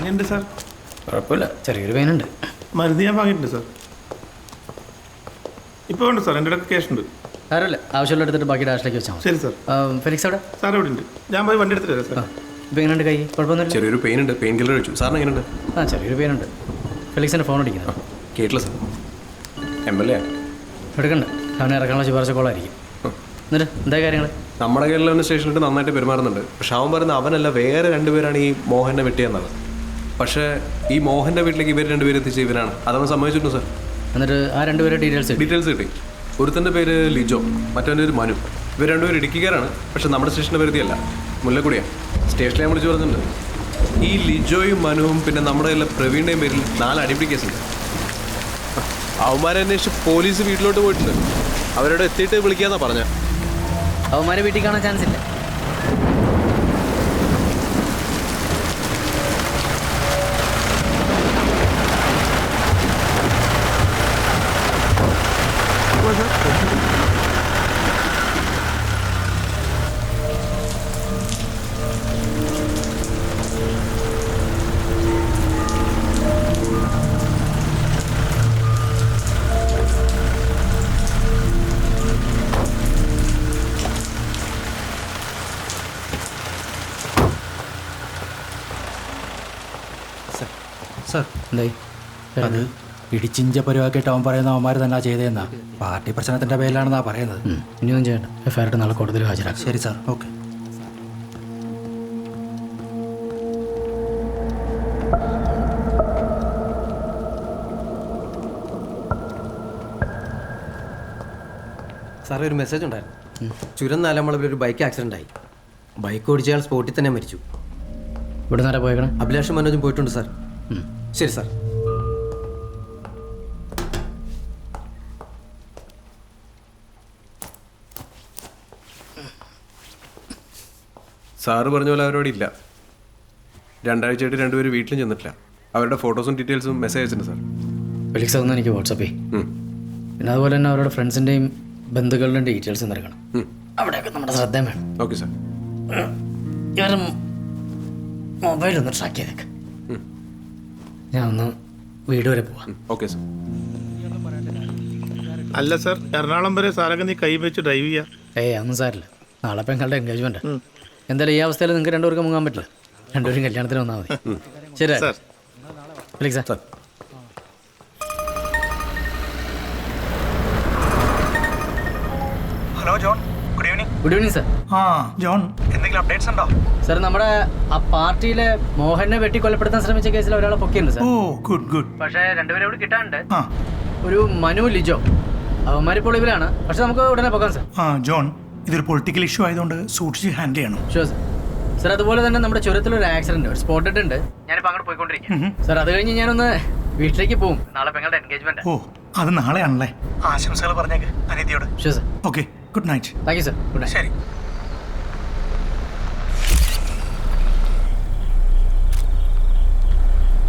എങ്ങനെയുണ്ട് സാർ? കുഴപ്പമില്ല, ചെറിയൊരു പെയിനുണ്ട്. മരുന്ന് ഞാൻ വാങ്ങിയിട്ടുണ്ട് സാർ. ഇപ്പോൾ ഉണ്ട് സാർ, എൻ്റെ അടുത്ത് ക്യാഷ് ഉണ്ട്. സാരമില്ല, ആവശ്യമുള്ള എടുത്തിട്ട് ബാക്കി ഡാഷിലേക്ക് വെച്ചാൽ മതി. ശരി സാർ. ഫെലിക്സ് അവിടെ? സാർ ഇവിടെ ഉണ്ട്, ഞാൻ പോയി വണ്ടി എടുത്തിട്ട് വരാം സാർ. ഇപ്പം എങ്ങനെയുണ്ട് കൈ? കുഴപ്പമൊന്നുമില്ല. ചെറിയൊരു പെയിൻ ഉണ്ട്, പെയിൻ കില്ലർ കഴിച്ചു. സാറിന് എങ്ങനെയുണ്ട്? ചെറിയൊരു പെയിനുണ്ട്. ഫെലിക്സിൻ്റെ ഫോൺ അടിക്കുന്നത് കേട്ടില്ല സാർ. MLA എടുക്കണ്ട, അവനെ ഇറക്കാനുള്ള ശുപാർശ കോളായിരിക്കും. എന്നിട്ട് എന്താ കാര്യങ്ങൾ? നമ്മുടെ കേരളം സ്റ്റേഷനിൽ നന്നായിട്ട് പെരുമാറുന്നുണ്ട്. പക്ഷെ അവൻ പറയുന്ന അവനല്ല, വേറെ രണ്ടുപേരാണ് ഈ മോഹനെ വെട്ടിയെന്നത്. പക്ഷേ ഈ മോഹൻ്റെ വീട്ടിലേക്ക് ഇവർ രണ്ടുപേരും എത്തിച്ച ഇവനാണ്. അതവൻ സമ്മതിച്ചിട്ടുണ്ട് സാർ. എന്നിട്ട് ആ രണ്ടുപേരുടെ ഡീറ്റെയിൽസ് കിട്ടി. ഒരുത്തൻ്റെ പേര് ലിജോ, മറ്റവൻ്റെ പേര് മനു. ഇവർ രണ്ടുപേരും ഇടുക്കിക്കാരാണ്. പക്ഷെ നമ്മുടെ സ്റ്റേഷൻ്റെ പരിധിയല്ല, മുല്ലക്കുടിയാണ്. സ്റ്റേഷനിൽ ഞാൻ വിളിച്ച് പറഞ്ഞിട്ടുണ്ട്. ഈ ലിജോയും മനുവും പിന്നെ നമ്മുടെ എല്ലാ പ്രവീണിൻ്റെയും പേരിൽ 4 അടിപിടി കേസുണ്ട്. അവന്മാരെ അന്വേഷിച്ച് പോലീസ് വീട്ടിലോട്ട് പോയിട്ടുണ്ട്. അവരോട് എത്തിയിട്ട് വിളിക്കാന്നാ പറഞ്ഞ. അവന്മാരെ വീട്ടിൽ കാണാൻ ചാൻസ് ഇല്ല. സാർ എന്തായി? അത് ഇടിച്ചിഞ്ച പരിവാക്കിയിട്ട് അവൻ പറയുന്ന അവന്മാർ തന്നെ ചെയ്തതെന്നാ. പാർട്ടി പ്രശ്നത്തിൻ്റെ പേരിലാണെന്നാ പറയുന്നത്. ഇനിയൊന്നും ചെയ്യണ്ട, എഫ്ഐആർ നാളെ കോടതിയിൽ ഹാജരാക്കും. ശരി സാർ, ഓക്കെ. സാറേ, ഒരു മെസ്സേജ് ഉണ്ടായിരുന്നു. ചുരം നാലാമ്പളവിൽ ഒരു ബൈക്ക് ആക്സിഡൻ്റ് ആയി. ബൈക്ക് ഓടിച്ചയാൾ സ്പോട്ടിൽ തന്നെ മരിച്ചു. ഇവിടെ നേരെ പോയേക്കണം. അഭിലാഷും മനോജും പോയിട്ടുണ്ട് സാർ. ശരി സാർ. സാറ് പറഞ്ഞ പോലെ അവരോട് ഇല്ല. 2 ആഴ്ചയായിട്ട് രണ്ടുപേരും വീട്ടിലും ചെന്നിട്ടില്ല. അവരുടെ ഫോട്ടോസും ഡീറ്റെയിൽസും മെസ്സേജ് അയച്ചിട്ടുണ്ട് സാർ. ഫെലിക്സ് അതൊന്നും എനിക്ക് വാട്സപ്പ് ചെയ്യും. പിന്നെ അതുപോലെ തന്നെ അവരുടെ ഫ്രണ്ട്സിൻ്റെയും ബന്ധുക്കളുടെയും ഡീറ്റെയിൽസ് നൽകണം. അവിടെയൊക്കെ നമ്മുടെ ശ്രദ്ധയും വേണം. Okay sir. ഇവരുടെ മൊബൈലൊന്ന് ട്രാക്ക് ചെയ്തേക്ക്. ഞാൻ ഒന്ന് വീട് വരെ പോവാം. Okay sir. അല്ല സാർ, എറണാകുളം വരെ സാറൊക്കെ നീ കൈ വെച്ച് ഡ്രൈവ് ചെയ്യാം. അതൊന്നും സാരില്ല. നാളെ പെങ്ങളുടെ എൻഗേജ്മെന്റ്. എന്തായാലും ഈ അവസ്ഥയിൽ നിങ്ങൾക്ക് രണ്ടുപേർക്കും മുങ്ങാൻ പറ്റില്ല. രണ്ടുപേരും കല്യാണത്തിന് വന്നാൽ മതി. ശരി sir. Felix sir. Hello John, good evening. Good evening sir. John, എന്തെങ്കിലും അപ്ഡേറ്റ്സ് ഉണ്ടോ? സാർ, നമ്മുടെ ആ പാർട്ടിയിലെ മോഹനെ വെട്ടി കൊലപ്പെടുത്താൻ ശ്രമിച്ച കേസിൽ ഒരാളെ പൊക്കിയുണ്ട് സാർ. ഓ ഗുഡ് ഗുഡ്. പക്ഷേ രണ്ടുപേരും ഇവിടെ കിട്ടാനുണ്ട്. ഒരു മനു, ലിജോ. അവന്മാരിപ്പോൾ ഇവരാണ്. പക്ഷെ നമുക്ക് ഉടനെ പോകാം സാർ. ജോൺ, ഇതൊരു പൊളിറ്റിക്കൽ ഇഷ്യൂ ആയതുകൊണ്ട് സൂക്ഷിച്ച് ഹാൻഡിൽ ചെയ്യണം. Sure sir. സാർ, അതുപോലെ തന്നെ നമ്മുടെ ചുരത്തിലൊരു ആക്സിഡന്റ്, ഒരു സ്പോട്ടഡ് ഉണ്ട്. ഞാനിപ്പോൾ അങ്ങോട്ട് പോയിക്കൊണ്ടിരിക്കും സാർ. അത് കഴിഞ്ഞ് ഞാനൊന്ന് വീട്ടിലേക്ക് പോകും. നാളെ പെങ്ങളുടെ എൻഗേജ്മെന്റ്. ഓ, അത് നാളെയാണല്ലേ? ആശംസകൾ പറഞ്ഞേക്ക് അനിതിയോട്. Sure sir. Okay, good night. Thank you sir. Good night. ശരി.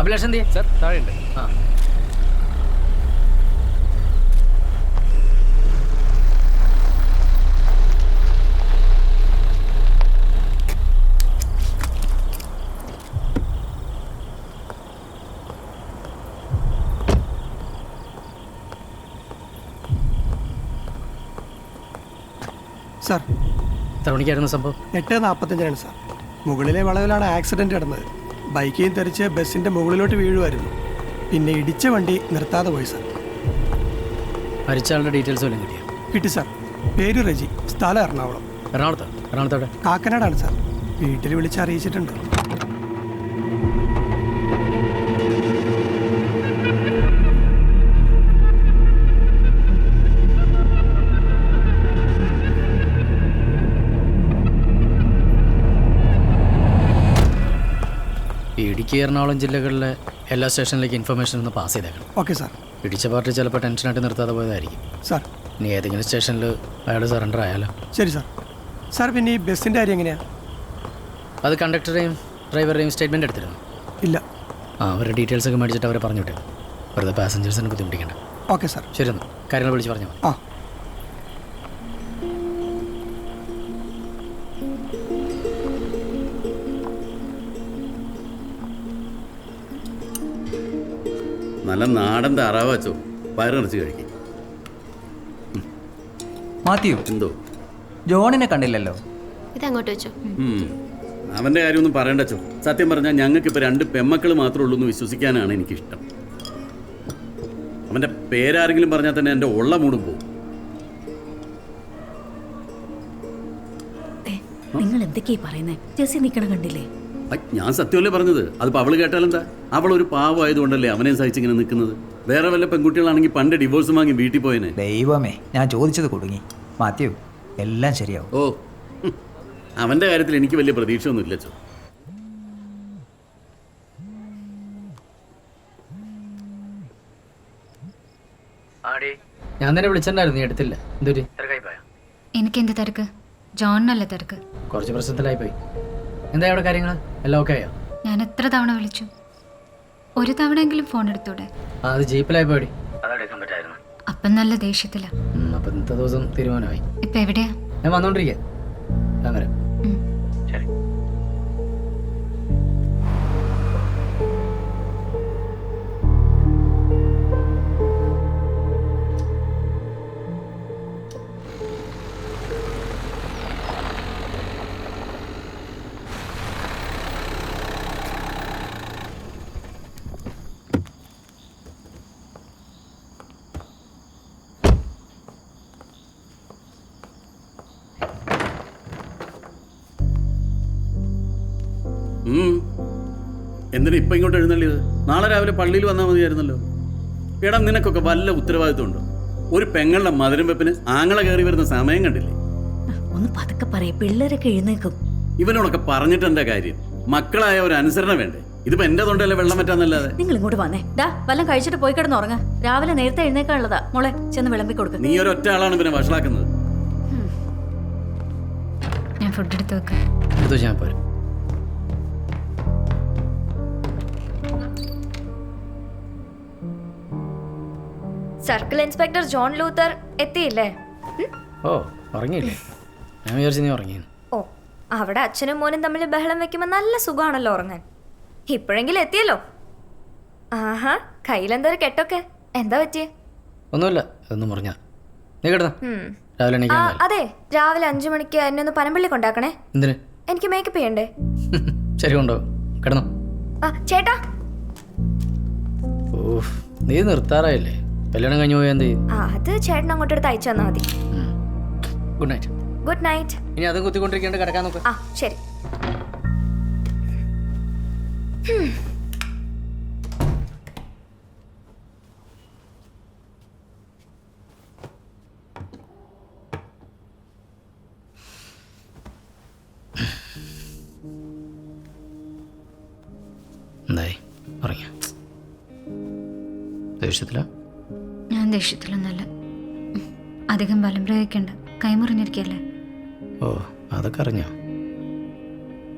അഭിലാഷ് എന്ത് സാർ താഴെയുണ്ട്. സാർ, എത്ര മണിക്കായിരുന്നു സംഭവം? 8:45 സാർ. മുകളിലെ വളവിലാണ് ആക്സിഡന്റ് നടന്നത്. ബൈക്കിൽ തെറിച്ച് ബസ്സിന്റെ മുകളിലോട്ട് വീഴുമായിരുന്നു. പിന്നെ ഇടിച്ച വണ്ടി നിർത്താതെ പോയി സാർ. മരിച്ച ആളുടെ ഡീറ്റെയിൽസ് വല്ലതും കിട്ടിയോ? കിട്ടി സാർ. പേര് റെജി, സ്ഥലം എറണാകുളം. എറണാകുളത്തോടെ? കാക്കനാടാണ് സാർ. വീട്ടിൽ വിളിച്ച് അറിയിച്ചിട്ടുണ്ട്. ഇടുക്കി, എറണാകുളം ജില്ലകളിലെ എല്ലാ സ്റ്റേഷനിലേക്ക് ഇൻഫർമേഷൻ ഒന്ന് പാസ് ചെയ്തേക്കണം. Okay sir. ഇടിച്ച പാർട്ടി ചിലപ്പോൾ ടെൻഷനായിട്ട് നിർത്താതെ പോയതായിരിക്കും സാർ. ഇനി ഏതെങ്കിലും സ്റ്റേഷനിൽ അയാൾ സറണ്ടർ ആയാലോ? ശരി സാർ. സാർ, പിന്നെ ഈ ബസ്സിൻ്റെ കാര്യം എങ്ങനെയാണ്? അത് കണ്ടക്ടറുടെയും ഡ്രൈവറുടെയും സ്റ്റേറ്റ്മെൻറ്റ് എടുത്തിരുന്നു. ഇല്ല. അവരുടെ ഡീറ്റെയിൽസ് ഒക്കെ മേടിച്ചിട്ട് അവരെ പറഞ്ഞു വിട്ടേ. വെറുതെ പാസഞ്ചേഴ്സിനെ ബുദ്ധിമുട്ടിക്കണ്ട. Okay sir. ശരി, എന്നാൽ കാര്യങ്ങൾ വിളിച്ച് പറഞ്ഞാൽ മതി. ആ. നല്ല നാടൻ താറാവ് അച്ചോ, വയറ് നിറച്ച് കഴിക്കും. മാത്യു, എന്തോ ജോണിനെ കണ്ടില്ലല്ലോ. ഇതങ്ങോട്ട് വെച്ചോ. അവൻ്റെ കാര്യമൊന്നും പറയണ്ട അച്ചോ. സത്യം പറഞ്ഞാൽ ഞങ്ങൾക്കിപ്പോൾ 2 പെമ്മക്കൾ മാത്രമേ ഉള്ളൂ എന്ന് വിശ്വസിക്കാനാണ് എനിക്കിഷ്ടം. അവൻ്റെ പേരാരെങ്കിലും പറഞ്ഞാൽ തന്നെ എൻ്റെ ഉള്ള മൂടും പോകും. നിങ്ങൾ എന്തൊക്കെയാ പറയുന്നേ? ജെസ്സി നിൽക്കണം കണ്ടില്ലേ? ഞാൻ സത്യമല്ലേ പറഞ്ഞത്. അതിപ്പോൾ അവൾ കേട്ടാലെന്താ? അവളൊരു പാവമായതുകൊണ്ടല്ലേ അവനെ സഹിച്ചിങ്ങനെ നിൽക്കുന്നത്. വേറെ വല്ല പെൺകുട്ടികളാണെങ്കിൽ പണ്ട് ഡിവോഴ്സ് വാങ്ങി വീട്ടിൽ പോയനെ. ദൈവമേ, ഞാൻ ചോദിച്ചത് കുടുങ്ങി. മാത്യു, എല്ലാം ശരിയാവും. ഓ, അവൻ്റെ കാര്യത്തിൽ എനിക്ക് വലിയ പ്രതീക്ഷയൊന്നും ഇല്ല ചോ. ഞാൻ തന്നെ വിളിച്ചിട്ടുണ്ടായിരുന്നു, നീ എടുത്തില്ല. എന്തൊരു തിരക്കായി പോയാ? എനിക്ക് എന്ത് തിരക്ക്? ജോണിനല്ലേ തിരക്ക്. കുറച്ച് പ്രശ്നത്തിലായി പോയി. എന്താ അവിടെ കാര്യങ്ങൾ? എല്ലാം ഓക്കെ ആയോ? ഞാൻ എത്ര തവണ വിളിച്ചു? ഒരു തവണയെങ്കിലും ഫോൺ എടുത്തൂടെ? അത് ജീപ്പിലായി പോയി. അതെടുക്കാൻ പറ്റായിരുന്നു. അപ്പം നല്ല ദേഷ്യത്തില. അപ്പൊ ഇന്നത്തെ ദിവസം തീരുമാനമായി. ഇപ്പൊ എവിടെയാ? ഞാൻ വന്നോണ്ടിരിക്കുക. അങ്ങനെ ശരി. എന്തിനാ ഇപ്പം ഇങ്ങോട്ട് എഴുന്നള്ളിയത്? നാളെ രാവിലെ പള്ളിയിൽ വന്നാൽ മതിയായിരുന്നല്ലോ. എടാ, നിനക്കൊക്കെ വല്ല ഉത്തരവാദിത്വം ഉണ്ടോ? ഒരു പെങ്ങളുടെ മധുരം വെപ്പിന് ആങ്ങളെ കയറി വരുന്ന സമയം കണ്ടില്ലേ? ഒന്ന് പതുക്കെ പറയ, പിള്ളേരൊക്കെ എഴുന്നേക്കും. ഇവനോടൊക്കെ പറഞ്ഞിട്ട് എന്താ കാര്യം? മക്കളായ ഒരു അനുസരണ വേണ്ടേ? ഇതിപ്പോ എന്റെ തൊണ്ടല്ലേ വെള്ളം പറ്റാന്നല്ലാതെ. നിങ്ങൾ ഇങ്ങോട്ട് വന്നേ. വല്ലം കഴിച്ചിട്ട് പോയി കിടന്ന് ഉറങ്ങ. രാവിലെ നേരത്തെ എഴുന്നേക്കാനുള്ളതാ. മോളെ, ചെന്ന് വിളമ്പി കൊടുക്ക. നീ ഒരൊറ്റ ആളാണ് പിന്നെ വഷളാക്കുന്നത്. ഞാൻ ഫുഡ് എടുത്ത് വെക്കാം. എടുത്തു ഞാൻ പോരും. സർക്കിൾ ഇൻസ്പെക്ടർ ജോൺ ലൂത്തർ എത്തിയില്ലേ? ഓ, ഉറങ്ങിയില്ലേ? ഞാൻ വിചാരിച്ചു നീ ഉറങ്ങി. ഓ, അവിടെ അച്ഛനും മോനും തമ്മിൽ ബഹളം വെക്കുമ്പോൾ നല്ല സുഖമാണല്ലോ ഉറങ്ങാൻ. ഇപ്പോഴെങ്കിലും എത്തിയല്ലോ. ആഹാ, കയ്യിലെന്തൊരു കെട്ടൊക്കെ. എന്താ പറ്റിയേ? ഒന്നുമില്ല, ഇതൊന്നും പറഞ്ഞ നീ കിടന്ന രാവിലെ എണീക്കാൻ. അതെ, രാവിലെ 5 മണിക്ക് എന്നെ ഒന്ന് പനമ്പള്ളി കൊണ്ടാക്കണേ. എന്തിന്? എനിക്ക് മേക്കപ്പ് ചെയ്യണ്ടേ. ശരി, കൊണ്ടോ. കിടന്നോ. ചേട്ടാ. ഓ, നീ നിർത്താറായില്ലേ? കല്യാണം കഴിഞ്ഞു പോയാൽ എന്ത് ചെയ്യും? അത് ചേട്ടൻ അങ്ങോട്ട് എടുത്ത് അയച്ചു തന്നാ മതി. Good night. Good night. ഇനി അതും കുത്തിക്കൊണ്ടിരിക്കേണ്ട കിടക്കാൻ നോക്ക്. ശരി. എന്തായി? ഉറങ്ങിയ? ദേഷ്യത്തില? ഞാൻ ദേഷ്യത്തിലൊന്നല്ല. അധികം ബലം പ്രയോഗിക്കണ്ട. കൈമുറിഞ്ഞിരിക്കല്ലേ. ഓ, അതൊക്കെ അറിഞ്ഞോ?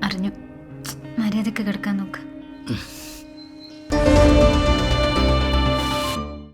അറിഞ്ഞു. മര്യാദക്ക് കിടക്കാൻ നോക്ക്.